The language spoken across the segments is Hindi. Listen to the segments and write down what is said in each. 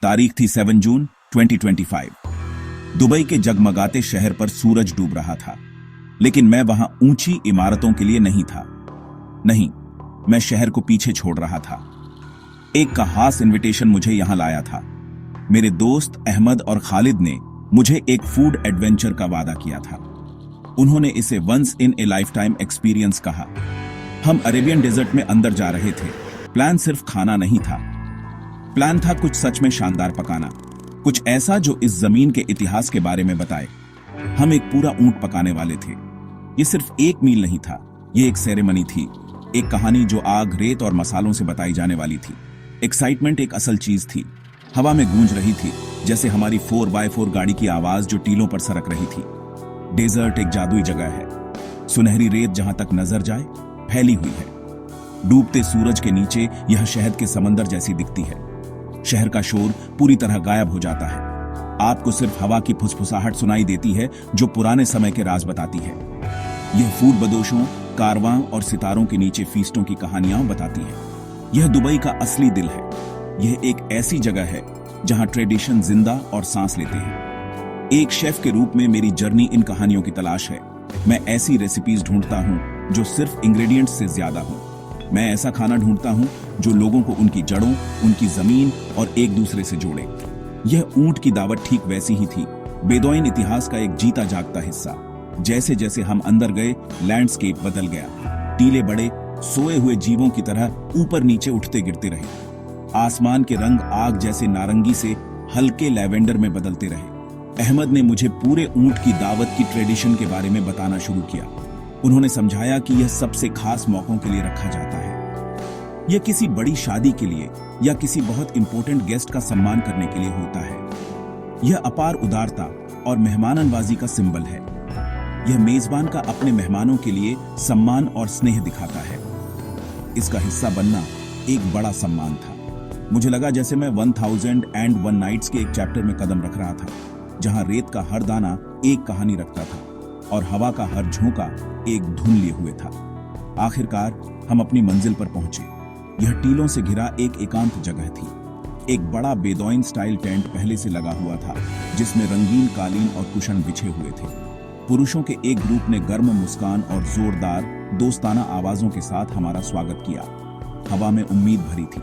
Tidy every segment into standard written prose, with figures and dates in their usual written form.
तारीख थी 7 जून 2025। दुबई के जगमगाते शहर पर सूरज डूब रहा था, लेकिन मैं वहां ऊंची इमारतों के लिए नहीं था। नहीं, मैं शहर को पीछे छोड़ रहा था। एक खास इनविटेशन मुझे यहां लाया था। मेरे दोस्त अहमद और खालिद ने मुझे एक फूड एडवेंचर का वादा किया था। उन्होंने इसे once in a lifetime experience कहा। हम अरेबियन डेजर्ट में अंदर जा रहे थे। प्लान सिर्फ खाना नहीं था, प्लान था कुछ सच में शानदार पकाना, कुछ ऐसा जो इस जमीन के इतिहास के बारे में बताए। हम एक पूरा ऊंट पकाने वाले थे। ये सिर्फ एक मील नहीं था, ये एक सेरेमनी थी, एक कहानी जो आग, रेत और मसालों से बताई जाने वाली थी। एक्साइटमेंट एक असल चीज थी। हवा में गूंज रही थी, जैसे हमारी 4x4 गाड़ी की आवाज जो टीलों पर सरक रही थी। डेजर्ट एक जादुई जगह है। सुनहरी रेत जहां तक नजर जाए फैली हुई है। डूबते सूरज के नीचे यह शहद के समंदर जैसी दिखती है। शहर का शोर पूरी तरह गायब हो जाता है। आपको सिर्फ हवा की फुसफुसाहट सुनाई देती है जो पुराने समय के राज बताती है। यह फूड बदोशों, कारवां और सितारों के नीचे फीस्टों की कहानियां बताती है। यह दुबई का असली दिल है। यह एक ऐसी जगह है जहां ट्रेडिशन जिंदा और सांस लेते हैं। एक शेफ के रूप में मेरी जर्नी इन कहानियों की तलाश है। मैं ऐसी रेसिपीज ढूंढता हूं जो सिर्फ इंग्रेडिएंट्स से ज्यादा हों। मैं ऐसा खाना ढूंढता हूं जो लोगों को उनकी जड़ों, उनकी जमीन और एक दूसरे से जोड़े। यह ऊंट की दावत ठीक वैसी ही थी, बेदौइन इतिहास का एक जीता जागता हिस्सा। जैसे जैसे हम अंदर गए, लैंडस्केप बदल गया। टीले बड़े, सोए हुए जीवों की तरह ऊपर नीचे उठते गिरते रहे। आसमान के रंग आग जैसे नारंगी से हल्के लैवेंडर में बदलते रहे। अहमद ने मुझे पूरे ऊंट की दावत की ट्रेडिशन के बारे में बताना शुरू किया। उन्होंने समझाया कि यह सबसे खास मौकों के लिए रखा जाता है। यह किसी बड़ी शादी के लिए या किसी बहुत इंपॉर्टेंट गेस्ट का सम्मान करने के लिए होता है। यह अपार उदारता और मेहमाननवाजी का सिंबल है। यह मेजबान का अपने मेहमानों के लिए सम्मान और स्नेह दिखाता है। इसका हिस्सा बनना एक बड़ा सम्मान था। मुझे लगा जैसे मैं 1001 नाइट्स के एक चैप्टर में कदम रख रहा था, जहां रेत का हर दाना एक कहानी रखता था और हवा का हर झोंका एक धुन लिए हुए था। आखिरकार हम अपनी मंजिल पर पहुंचे। यह टीलों से घिरा एक एकांत जगह थी। एक बड़ा बेदौइन स्टाइल टेंट पहले से लगा हुआ था, जिसमें रंगीन कालीन और कुशन बिछे हुए थे। पुरुषों के एक ग्रुप ने गर्म मुस्कान और जोरदार दोस्ताना आवाजों के साथ हमारा स्वागत किया। हवा में उम्मीद भरी थी।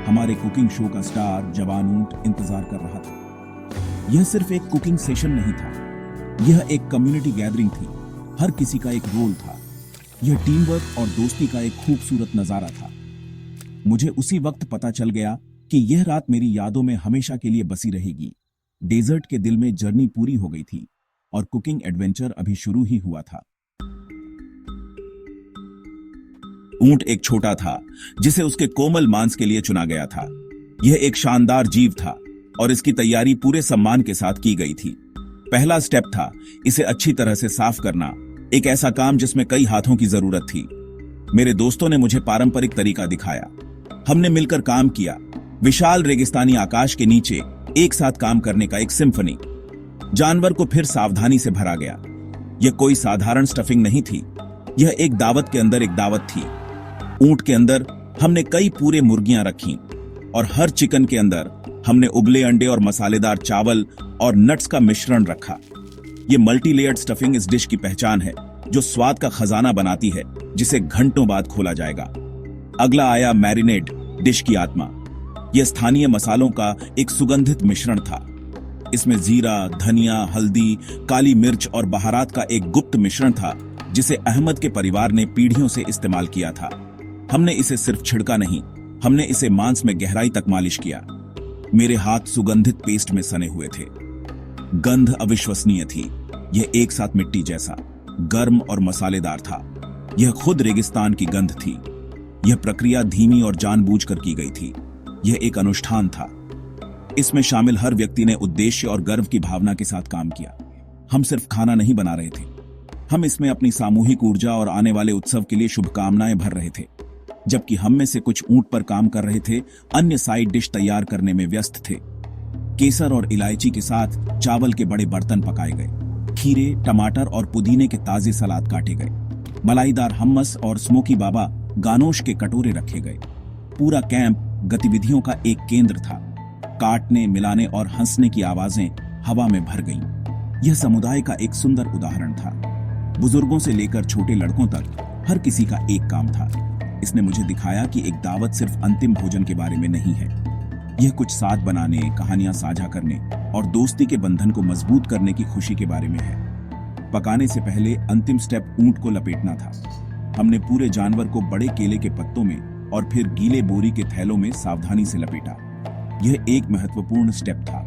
हमारे कुकिंग शो का स्टार जवान ऊंट इंतजार कर रहा था। यह सिर्फ एक कुकिंग सेशन नहीं था, यह एक कम्युनिटी गैदरिंग थी। हर किसी का एक रोल था। यह टीम वर्क और दोस्ती का एक खूबसूरत नजारा था। मुझे उसी वक्त पता चल गया कि यह रात मेरी यादों में हमेशा के लिए बसी रहेगी। डेजर्ट के दिल में जर्नी पूरी हो गई थी और कुकिंग एडवेंचर अभी शुरू ही हुआ था। ऊंट एक छोटा था जिसे उसके कोमल मांस के लिए चुना गया था। यह एक शानदार जीव था और इसकी तैयारी पूरे सम्मान के साथ की गई थी। पहला स्टेप था इसे अच्छी तरह से साफ करना, एक ऐसा काम जिसमें कई हाथों की जरूरत थी। मेरे दोस्तों ने मुझे पारंपरिक तरीका दिखाया। हमने मिलकर काम किया, विशाल रेगिस्तानी आकाश के नीचे एक साथ काम करने का एक सिम्फनी। जानवर को फिर सावधानी से भरा गया। यह कोई साधारण स्टफिंग नहीं थी, यह एक दावत के अंदर एक दावत थी। ऊंट के अंदर हमने कई पूरे मुर्गियां रखी और हर चिकन के अंदर हमने उबले अंडे और मसालेदार चावल और नट्स का मिश्रण रखा। यह मल्टी लेयर्ड स्टफिंग इस डिश की पहचान है, जो स्वाद का खजाना बनाती है, जिसे घंटों बाद खोला जाएगा। अगला आया मैरिनेड, डिश की आत्मा। यह स्थानीय मसालों का एक सुगंधित मिश्रण था। इसमें जीरा, धनिया, हल्दी, काली मिर्च और बहारात का एक गुप्त मिश्रण था, जिसे अहमद के परिवार ने पीढ़ियों से इस्तेमाल किया था। हमने इसे सिर्फ छिड़का नहीं, हमने इसे मांस में गहराई तक मालिश किया। मेरे हाथ सुगंधित पेस्ट में सने हुए थे। गंध अविश्वसनीय थी। यह एक साथ मिट्टी जैसा गर्म और मसालेदार था। यह खुद रेगिस्तान की गंध थी। यह प्रक्रिया धीमी और जानबूझकर की गई थी। यह एक अनुष्ठान था। इसमें शामिल हर व्यक्ति ने उद्देश्य और गर्व की भावना के साथ काम किया। हम सिर्फ खाना नहीं बना रहे थे, हम इसमें अपनी सामूहिक ऊर्जा और आने वाले उत्सव के लिए शुभकामनाएं भर रहे थे। जबकि हम में से कुछ ऊंट पर काम कर रहे थे, अन्य साइड डिश तैयार करने में व्यस्त थे। केसर और इलायची के साथ चावल के बड़े बर्तन पकाए गए। खीरे, टमाटर और पुदीने के ताजे सलाद काटे गए। मलाईदार हम्मस और स्मोकी बाबा गानोश के कटोरे रखे गए। पूरा कैंप गतिविधियों का एक केंद्र था। काटने, मिलाने और हंसने की आवाजें हवा में भर गईं। यह समुदाय का एक सुंदर उदाहरण था। बुजुर्गों से लेकर छोटे लड़कों तक हर किसी का एक काम था। इसने मुझे दिखाया कि एक दावत सिर्फ अंतिम भोजन के बारे में नहीं है। यह कुछ साथ बनाने, कहानियां साझा करने और दोस्ती के बंधन को मजबूत करने की खुशी के बारे में है। पकाने से पहले अंतिम स्टेप ऊंट को लपेटना था। हमने पूरे जानवर को बड़े केले के पत्तों में और फिर गीले बोरी के थैलों में सावधानी से लपेटा। यह एक महत्वपूर्ण स्टेप था।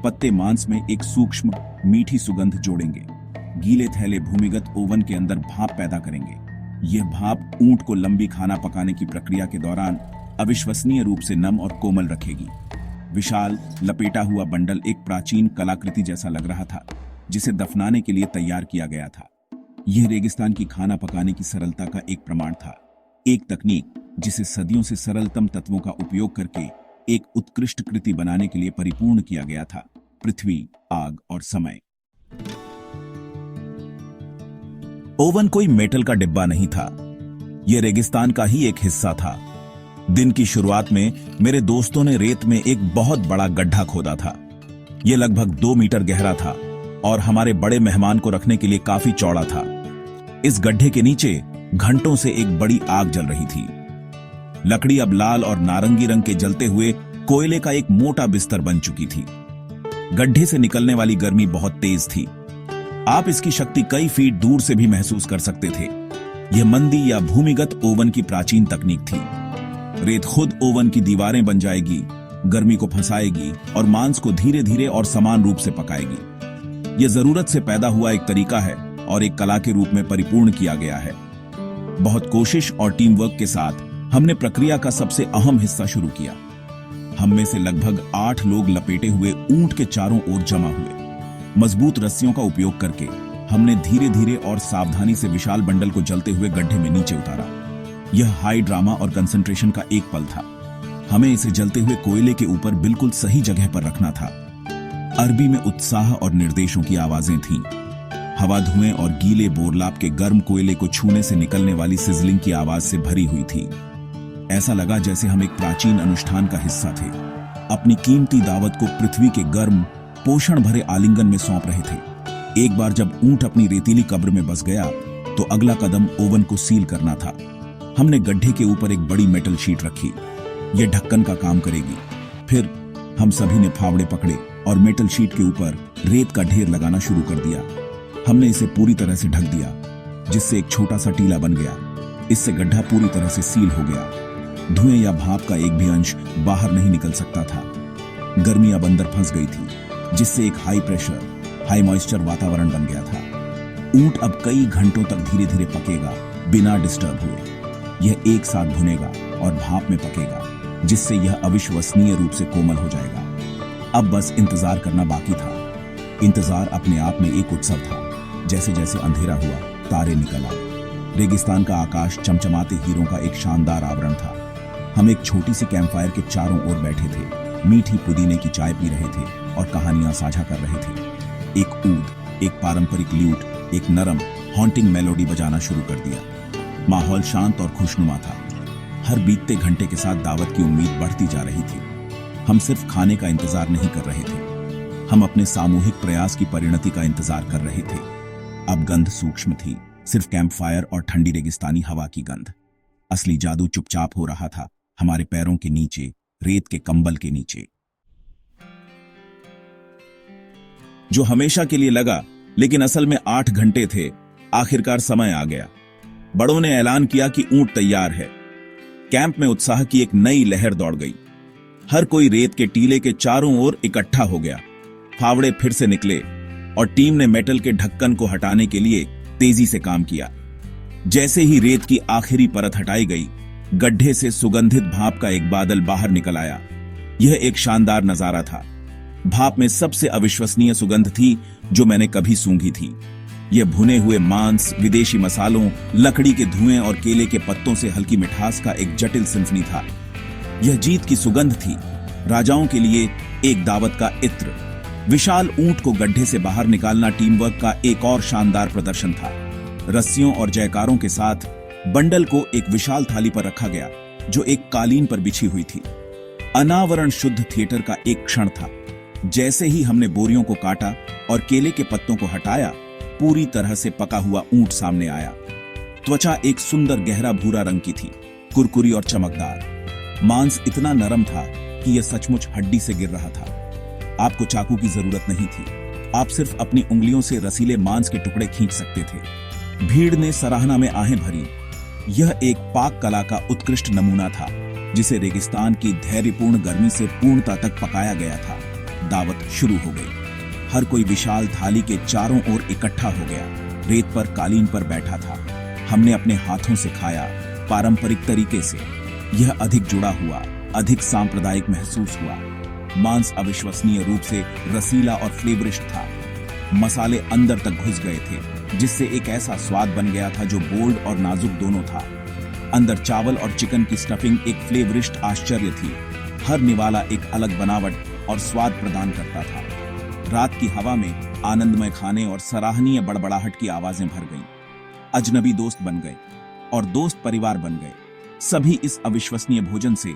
पत्ते मांस में एक सूक्ष्म मीठी सुगंध जोड़ेंगे। गीले थैले भूमिगत ओवन के अंदर भाप पैदा करेंगे। यह भाप ऊंट को लंबी खाना पकाने की प्रक्रिया के दौरान अविश्वसनीय रूप से नम और कोमल रखेगी। विशाल लपेटा हुआ बंडल एक प्राचीन कलाकृति जैसा लग रहा था, जिसे दफनाने के लिए तैयार किया गया था। यह रेगिस्तान की खाना पकाने की सरलता का एक प्रमाण था। एक तकनीक जिसे सदियों से सरलतम तत्वों का उपयोग करके एक उत्कृष्ट कृति बनाने के लिए परिपूर्ण किया गया था। पृथ्वी, आग और समय। ओवन कोई मेटल का डिब्बा नहीं था। यह रेगिस्तान का ही एक हिस्सा था। दिन की शुरुआत में मेरे दोस्तों ने रेत में एक बहुत बड़ा गड्ढा खोदा था। यह लगभग 2 मीटर गहरा था और हमारे बड़े मेहमान को रखने के लिए काफी चौड़ा था। इस गड्ढे के नीचे घंटों से एक बड़ी आग जल रही थी। लकड़ी अब लाल और नारंगी रंग के जलते हुए कोयले का एक मोटा बिस्तर बन चुकी थी। गड्ढे से निकलने वाली गर्मी बहुत तेज थी। आप इसकी शक्ति कई फीट दूर से भी महसूस कर सकते थे। यह मंदी या भूमिगत ओवन की प्राचीन तकनीक थी। रेत खुद ओवन की दीवारें बन जाएगी, गर्मी को फंसाएगी और मांस को धीरे धीरे और समान रूप से पकाएगी। यह जरूरत से पैदा हुआ एक तरीका है और एक कला के रूप में परिपूर्ण किया गया है। बहुत कोशिश और टीम वर्क के साथ हमने प्रक्रिया का सबसे अहम हिस्सा शुरू किया। हम में से लगभग 8 लोग लपेटे हुए ऊंट के चारों ओर जमा हुए। मजबूत रस्सियों का उपयोग करके हमने धीरे धीरे और सावधानी से विशाल बंडल को जलते हुए गड्ढे में नीचे उतारा। यह हाई ड्रामा और कंसंट्रेशन का एक पल था। हमें इसे जलते हुए कोयले के ऊपर बिल्कुल सही जगह पर रखना था। अरबी में उत्साह और निर्देशों की आवाजें थीं। हवा धुएं और गीले बोरलाप के गर्म कोयले को छूने से निकलने वाली सिजलिंग की आवाज से भरी हुई थी। ऐसा लगा जैसे हम एक प्राचीन अनुष्ठान का हिस्सा थे। अपनी कीमती दावत को पृथ्वी के गर्म, पोषण भरे आलिंगन में सौंप रहे थे। एक बार जब ऊंट अपनी रेतीली कब्र में बस गया तो अगला कदम ओवन को सील करना था। हमने गड्ढे के ऊपर एक बड़ी मेटल शीट रखी। यह ढक्कन का काम करेगी। फिर हम सभी ने फावड़े पकड़े और मेटल शीट के ऊपर रेत का ढेर लगाना शुरू कर दिया। हमने इसे पूरी तरह से ढक दिया, जिससे एक छोटा सा टीला बन गया। इससे गड्ढा पूरी तरह से सील हो गया। धुएं या भाप का एक भी अंश बाहर नहीं निकल सकता था। गर्मी अब अंदर फंस गई थी, जिससे एक हाई प्रेशर, हाई मॉइस्चर वातावरण बन गया था। ऊंट अब कई घंटों तक धीरे धीरे पकेगा, बिना डिस्टर्ब हुए। यह एक साथ भुनेगा और भाप में पकेगा, जिससे यह अविश्वसनीय रूप से कोमल हो जाएगा। अब बस इंतजार करना बाकी था। इंतजार अपने आप में एक उत्सव था। जैसे जैसे अंधेरा हुआ, तारे निकल आए। रेगिस्तान का आकाश चमचमाते हीरों का एक शानदार आवरण था। हम एक छोटी सी कैंपफायर के चारों ओर बैठे थे, मीठी पुदीने की चाय पी रहे थे और कहानियां साझा कर रहे थे। एक ऊद, एक पारंपरिक ल्यूट, एक नरम हॉन्टिंग मेलोडी बजाना शुरू कर दिया। माहौल शांत और खुशनुमा था। हर बीतते घंटे के साथ दावत की उम्मीद बढ़ती जा रही थी। हम सिर्फ खाने का इंतजार नहीं कर रहे थे, हम अपने सामूहिक प्रयास की परिणति का इंतजार कर रहे थे। अब गंध सूक्ष्म थी, सिर्फ कैंपफायर और ठंडी रेगिस्तानी हवा की गंध। असली जादू चुपचाप हो रहा था, हमारे पैरों के नीचे, रेत के कंबल के नीचे। जो हमेशा के लिए लगा, लेकिन असल में 8 घंटे थे। आखिरकार समय आ गया। बड़ों ने ऐलान किया कि ऊंट तैयार है। कैंप में उत्साह की एक नई लहर दौड़ गई। हर कोई रेत के टीले के चारों ओर इकट्ठा हो गया। फावड़े फिर से निकले और टीम ने मेटल के ढक्कन को हटाने के लिए तेजी से काम किया। जैसे ही रेत की आखिरी परत हटाई गई, गड्ढे से सुगंधित भाप का एक बादल बाहर निकल आया। यह एक शानदार नजारा था। भाप में सबसे अविश्वसनीय सुगंध थी जो मैंने कभी सूंघी थी। यह भुने हुए मांस, विदेशी मसालों, लकड़ी के धुएं और केले के पत्तों से हल्की मिठास का एक जटिल सिम्फनी था। यह जीत की सुगंध थी, राजाओं के लिए एक दावत का इत्र। विशाल ऊंट को गड्ढे से बाहर निकालना टीम वर्क का एक और शानदार प्रदर्शन था। रस्सियों और जयकारों के साथ बंडल को एक विशाल थाली पर रखा गया, जो एक कालीन पर बिछी हुई थी। अनावरण शुद्ध थिएटर का एक क्षण था। जैसे ही हमने बोरियों को काटा और केले के पत्तों को हटाया, पूरी तरह से पका हुआ ऊंट सामने आया। त्वचा एक सुंदर गहरा भूरा रंग की थी, कुरकुरी और चमकदार। मांस इतना नरम था कि यह सचमुच हड्डी से गिर रहा था। आपको चाकू की जरूरत नहीं थी, आप सिर्फ अपनी उंगलियों से रसीले मांस के टुकड़े खींच सकते थे। भीड़ ने सराहना में आहें भरी। यह एक पाक कला का उत्कृष्ट नमूना था, जिसे रेगिस्तान की धैर्यपूर्ण गर्मी से पूर्णता तक पकाया गया था। दावत शुरू हो गई। हर कोई विशाल थाली के चारों ओर इकट्ठा हो गया। रेत पर कालीन पर बैठा था। हमने अपने हाथों से खाया, पारंपरिक तरीके से। यह अधिक जुड़ा हुआ, अधिक सांप्रदायिक महसूस हुआ। मांस अविश्वसनीय रूप से रसीला और फ्लेवरिश था। मसाले अंदर तक घुस गए थे, जिससे एक ऐसा स्वाद बन गया था जो बोल्ड और नाजुक दोनों था। अंदर चावल और चिकन की स्टफिंग एक फ्लेवरिस्ट आश्चर्य थी। हर निवाला एक अलग बनावट और स्वाद प्रदान करता था। रात की हवा में आनंदमय खाने और सराहनीय बड़बड़ाहट की आवाजें भर गईं। अजनबी दोस्त बन गए और दोस्त परिवार बन गए। सभी इस अविश्वसनीय भोजन से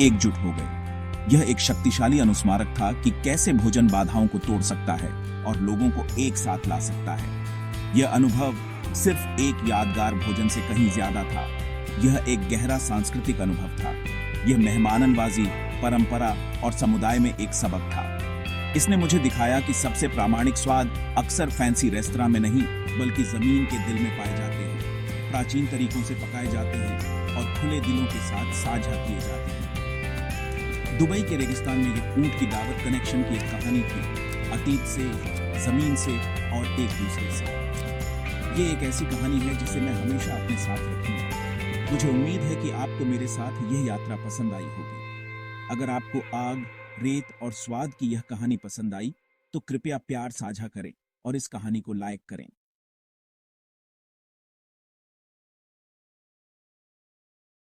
एकजुट हो गए। यह एक शक्तिशाली अनुस्मारक था कि कैसे भोजन बाधाओं को तोड़ सकता है और लोगों को एक साथ ला सकता है। यह अनुभव सिर्फ एक यादगार भोजन से कहीं ज्यादा था। यह एक गहरा सांस्कृतिक अनुभव था। यह मेहमाननवाजी, परंपरा और समुदाय में एक सबक था। इसने मुझे दिखाया कि सबसे प्रामाणिक स्वाद अक्सर फैंसी रेस्तरां में नहीं, बल्कि जमीन के दिल में पाए जाते हैं, प्राचीन तरीकों से पकाए जाते हैं और खुले दिलों के साथ साझा किए जाते हैं। दुबई के रेगिस्तान में यह ऊंट की दावत कनेक्शन की एक कहानी थी, अतीत से, जमीन से और एक दूसरे से। ये एक ऐसी कहानी है जिसे मैं हमेशा अपने साथ रखूंगा। मुझे उम्मीद है कि आपको मेरे साथ यह यात्रा पसंद आई होगी। अगर आपको आग, रेत और स्वाद की यह कहानी पसंद आई, तो कृपया प्यार साझा करें और इस कहानी को लाइक करें।